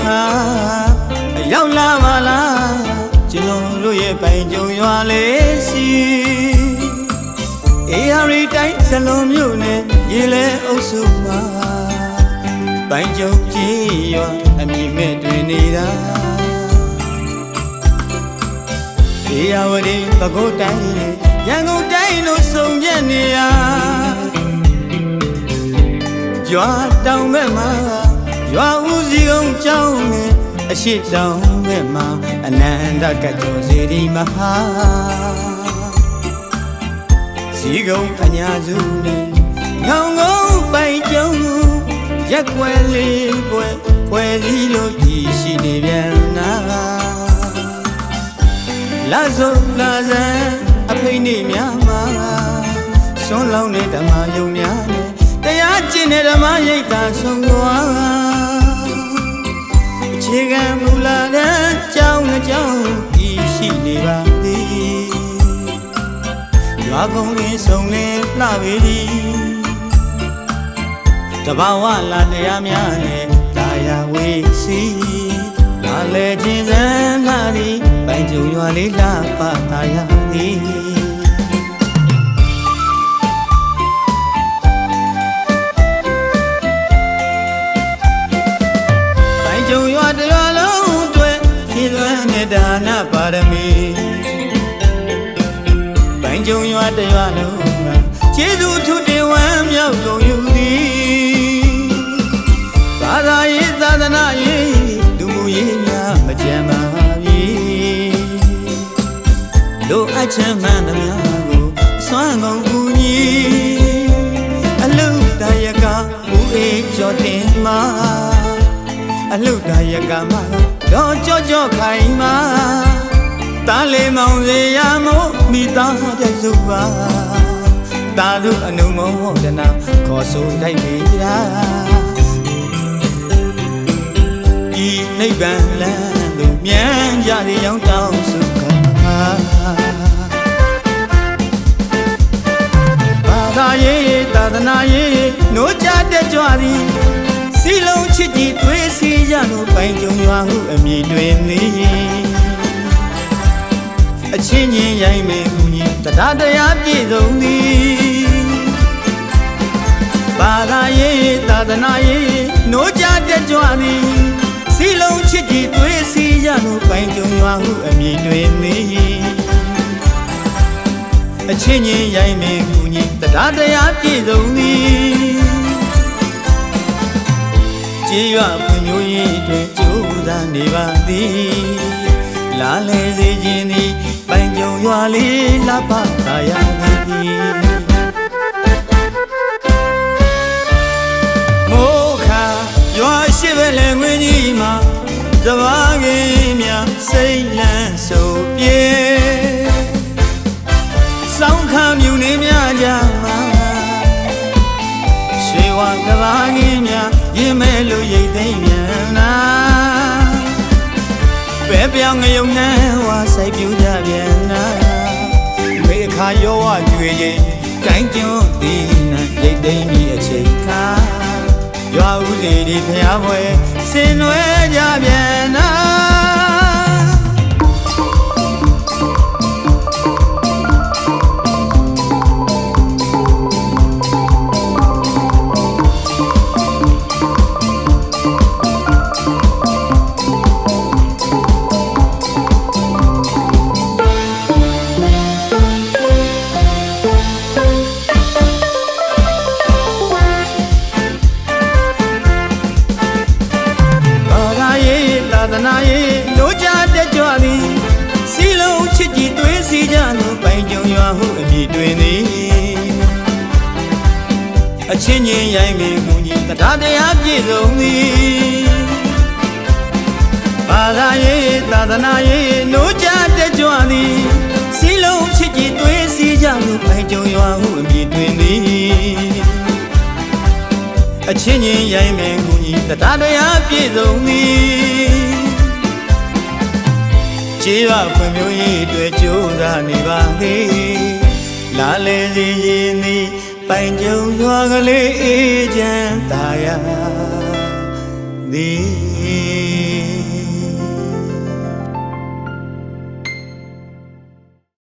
ခါရောက်လာပါလားကျွန်တော်တို့ရဲ့ပိုင်ကြုံရွာလေးစီအေးရီတိုင်းစလုံးမြို့နယ်ရေလဲအုပ်စုမှာပိုင်ကြုံကြည်ရွာအမိမဲ့တွင်နေတာဧရာဝတီပဲခူးတိုင်းရန်ကုန်တိုင်းတို့စုံပြက်နေရရွာတောင်ဘက်မှာရွာဦးစီကုန်းကျောင်းနဲ့အရှိတောင်ဘက်မှာအနန္တကကျော်စီရီမဟာစီကုန်းအညာစုနဲ့ငောင်ကုန်းပိုင်ကျုံရက်ွယ်လေးပွဲစည်းလို့ကြည်ရှိနေပြန်နာလာစုံလာစံအဖိနေများမှာဆွန်းလောင်းတဲ့ဓမ္မယုံများနဲ့တရားကျင့်တဲ့ဓမ္မရိပ်သာဆုံးသွားအခြေခံမူလာတဲ့ကြောင်းနဲ့ကြောင်းဤရှိနေပါသည်ရွာကုန်းလေးဆုံးလင်းလှပေသည်တဘာဝလာတရားများနဲ့တာယာဝေးစီလာလေခြင်းစံလှသည်ပိုင်ကြုံရွာလေးလှပတာယာသည်ကြုံရွာတရွာလုံးအတွက်ဖြည့်သွင်းတဲ့ဒါနပါရမီပိုင်ကြုံရွာတရွာလုံးကျေးဇူးထုတင်ဝမ်းမြောက်ကုန်ယူသည်ဘာသာရေးသာသနာရေးလူမှုရေးများမကြမ်းပါပြီလိုအပ်ချက်မှန်သမျှကိုစွမ်းကုန်ကူညီအလုတရကဦးအေးကျော်တင်မှာအလှတရကမှာတော့ကြောခိုင်မှာတားလေးမောင်စေရမို့မိသားတဲ့စုပါတာလူအနုမောဒနာခေါ်ဆိုလိုက်ပြီလားဤနိဗ္ဗာန်လမ်းသို့မြန်ကြရရောင်းတောင်းစုခါဘာသာရေးသာသနာရေးနိုးကြတဲ့ကြွသည်စီလုံးချစ်ကြည်တွေးစီရလို့ပိုင်ကြုံရွာဟုအမည်တွင်သည်အချင်းချင်းရိုင်းမဲ့ကူညီတရားတရားပြည့်စုံသည်ဘာသာရေးသာသနာရေးနိုးကြတဲ့ကြွသည်စီလုံးချစ်ကြည်တွေးစီရလို့ပိုင်ကြုံရွာဟုအမည်တွင်သည်အချင်းချင်းရိုင်းမဲ့ကူညီတရားတရားပြည့်စုံသည်ကျေးရွာဖွံ့ဖြိုးရေးအတွက်ကြိုးစားနေပါသည်လာလေစေခြင်းသည်ပိုင်ကြုံရွာလေးလှပသာယာသည်မိုးခါရွာရှိပဲလေငွေကြီးမှာစဘာကင်းများစိတ်လန်းဆိုပြေစောင်းခါမြူနေများကြမှာရွှေဝါစဘာကင်းများရင်မဲလို့ရိတ်သိမ်းမြန်နာပဲပြောင်းငရုံနှမ်းဝါစိုက်ပြူကြပြန်နာမေခါရောဝကျွေရင်တိုင်းကျွန်းသည်နာရိတ်သိမ်းပြီးအချိန်ခါရွာဦးစီဒီဖျားပွဲဆင်နွယ်ကြပြန်နာသာသနာရေးတို့ကြတဲ့ကြွသည်စီလုံးချစ်ကြည်သွေးစီကြလို့ပိုင်ကြုံရွာဟုအမည်တွင်သည်အချင်းချင်းရိုင်းမိကူညီတရားတရားပြည့်စုံသည်ဘာသာရေးသာသနာရေးတို့ကြတဲ့ကြွသည်စီလုံးချစ်ကြည်သွေးစီကြလို့ပိုင်ကြုံရွာဟုအမည်တွင်သည်အချင်းချင်းရိုင်းမိကူညီတရားတရားပြည့်စုံသည်ကျေးရွာဖွံ့ဖြိုးရေးအတွက်ကြိုးစားနေပါသည်လာလေစီရင်သည်ပိုင်ကြုံရွာကလေးအေးချမ်းသာယာသည်